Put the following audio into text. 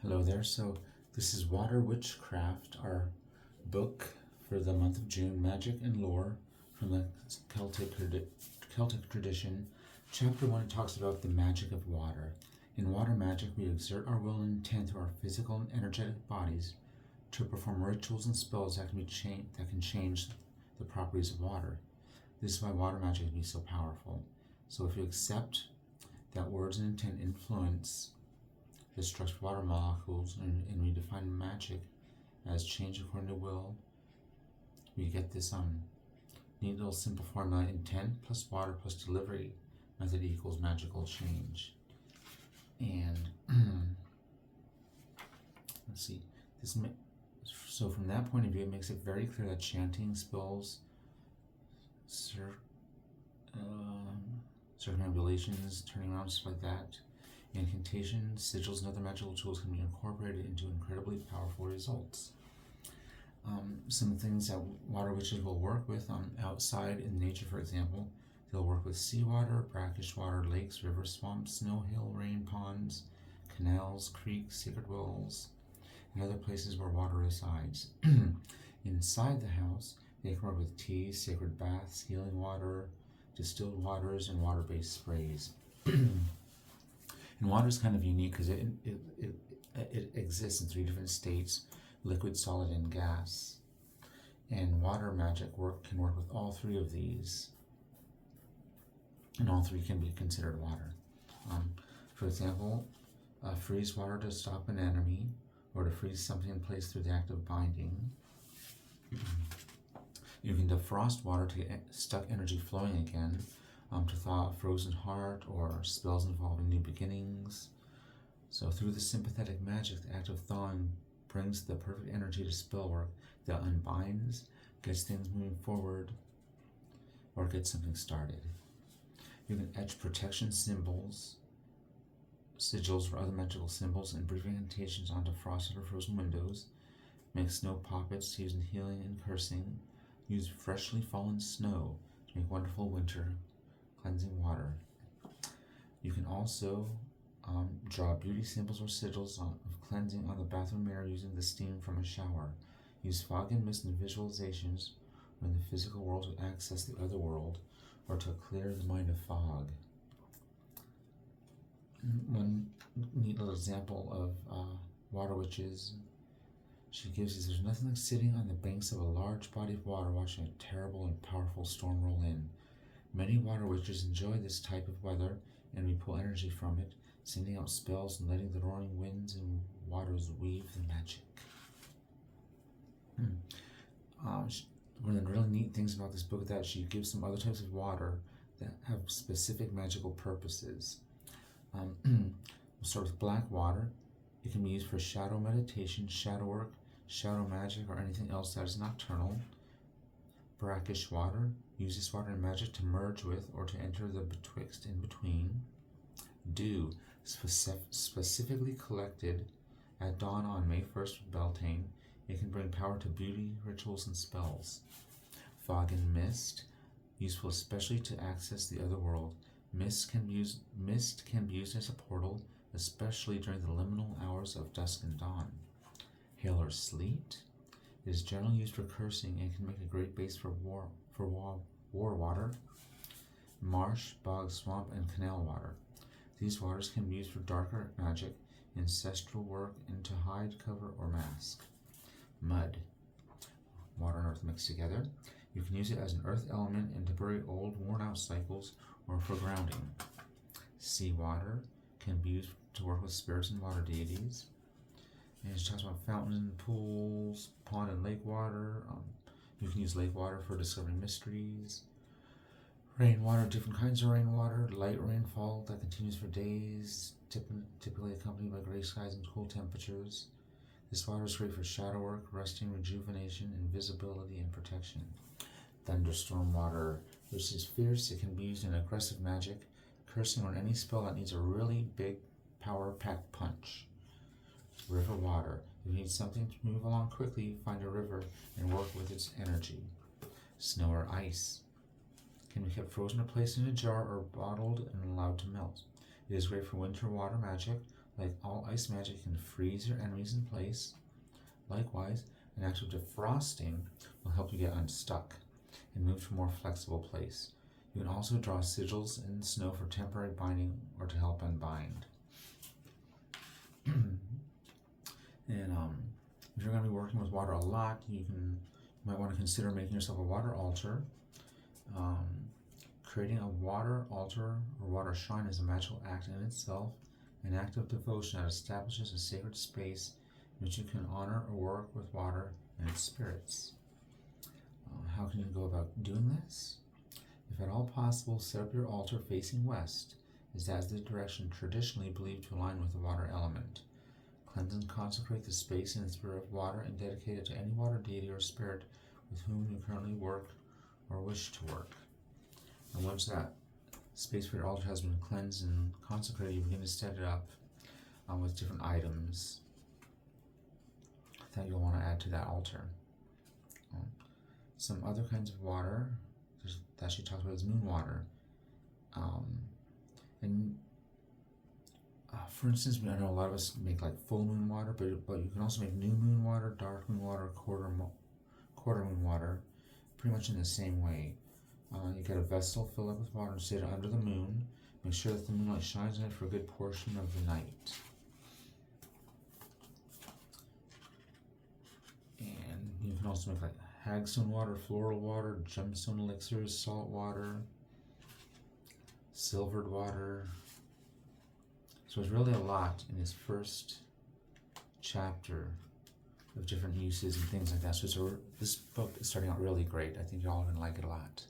Hello there. So this is Water Witchcraft, our book for the month of June, Magic and Lore from the Celtic tradition. Chapter 1 talks about the magic of water. In water magic, we exert our will and intent through our physical and energetic bodies to perform rituals and spells that can change the properties of water. This is why water magic can be so powerful. So if you accept that words and intent influence the structure of water molecules, and we define magic as change according to will, we get this neat little simple formula: intent plus water plus delivery method equals magical change. And let's see, so from that point of view, it makes it very clear that chanting, spells, circumambulations, turning around, stuff like that, incantations, sigils, and other magical tools can be incorporated into incredibly powerful results. Some things that water witches will work with outside in nature, for example, they'll work with seawater, brackish water, lakes, rivers, swamps, snow hill, rain ponds, canals, creeks, sacred wells, and other places where water resides. Inside the house, they can work with teas, sacred baths, healing water, distilled waters, and water-based sprays. And water is kind of unique because it exists in 3 different states: liquid, solid, and gas. And water magic can work with all 3 of these, and all 3 can be considered water. For example, freeze water to stop an enemy, or to freeze something in place through the act of binding. You can defrost water to get stuck energy flowing again, to thaw a frozen heart, or spells involving new beginnings. So through the sympathetic magic, the act of thawing brings the perfect energy to spell work that unbinds, gets things moving forward, or gets something started. You can etch protection symbols, sigils, or other magical symbols, and brief incantations onto frosted or frozen windows. Make snow poppets used in healing and cursing. Use freshly fallen snow to make wonderful winter cleansing water. You can also draw beauty symbols or sigils of cleansing on the bathroom mirror using the steam from a shower. Use fog and mist in visualizations when the physical world to access the other world, or to clear the mind of fog. One neat little example of water witches she gives is: there's nothing like sitting on the banks of a large body of water watching a terrible and powerful storm roll in. Many water witches enjoy this type of weather, and we pull energy from it, sending out spells and letting the roaring winds and waters weave the magic. One of the really neat things about this book is that she gives some other types of water that have specific magical purposes. We'll start with black water. It can be used for shadow meditation, shadow work, shadow magic, or anything else that is nocturnal. Brackish water. Use this water in magic to merge with or to enter the betwixt in between. Dew. Specifically collected at dawn on May 1st with Beltane. It can bring power to beauty, rituals, and spells. Fog and mist. Useful especially to access the other world. Mist can be used as a portal, especially during the liminal hours of dusk and dawn. Hail or sleet. It is generally used for cursing and can make a great base for war water. Marsh, bog, swamp, and canal water. These waters can be used for darker magic, ancestral work, and to hide, cover, or mask. Mud. Water and earth mixed together. You can use it as an earth element and to bury old, worn-out cycles, or for grounding. Seawater can be used to work with spirits and water deities. And she talks about fountains, pools, pond and lake water. You can use lake water for discovering mysteries. Rainwater, different kinds of rainwater. Light rainfall that continues for days, typically accompanied by gray skies and cool temperatures. This water is great for shadow work, resting, rejuvenation, invisibility, and protection. Thunderstorm water, which is fierce. It can be used in aggressive magic, cursing, or any spell that needs a really big, power-packed punch. River water. If you need something to move along quickly, find a river and work with its energy. Snow or ice. Can be kept frozen or placed in a jar or bottled and allowed to melt. It is great for winter water magic, Like all ice magic can freeze your enemies in place. Likewise, an act of defrosting will help you get unstuck and move to a more flexible place. You can also draw sigils in snow for temporary binding or to help unbind. And if you're going to be working with water a lot, you might want to consider making yourself a water altar. Creating a water altar or water shrine is a magical act in itself, an act of devotion that establishes a sacred space in which you can honor or work with water and its spirits. How can you go about doing this? If at all possible, set up your altar facing west, as that is the direction traditionally believed to align with the water element. Cleanse and consecrate the space in the spirit of water and dedicate it to any water deity or spirit with whom you currently work or wish to work. And once that space for your altar has been cleansed and consecrated, you begin to set it up with different items that you'll want to add to that altar. Some other kinds of water that she talks about is moon water. For instance, I know a lot of us make like full moon water, but you can also make new moon water, dark moon water, quarter moon water, pretty much in the same way. You get a vessel, fill it with water, and sit it under the moon. Make sure that the moonlight shines on it for a good portion of the night. And you can also make like hagstone water, floral water, gemstone elixirs, salt water, silvered water. So there's really a lot in this first chapter of different uses and things like that. So this book is starting out really great. I think you're all going to like it a lot.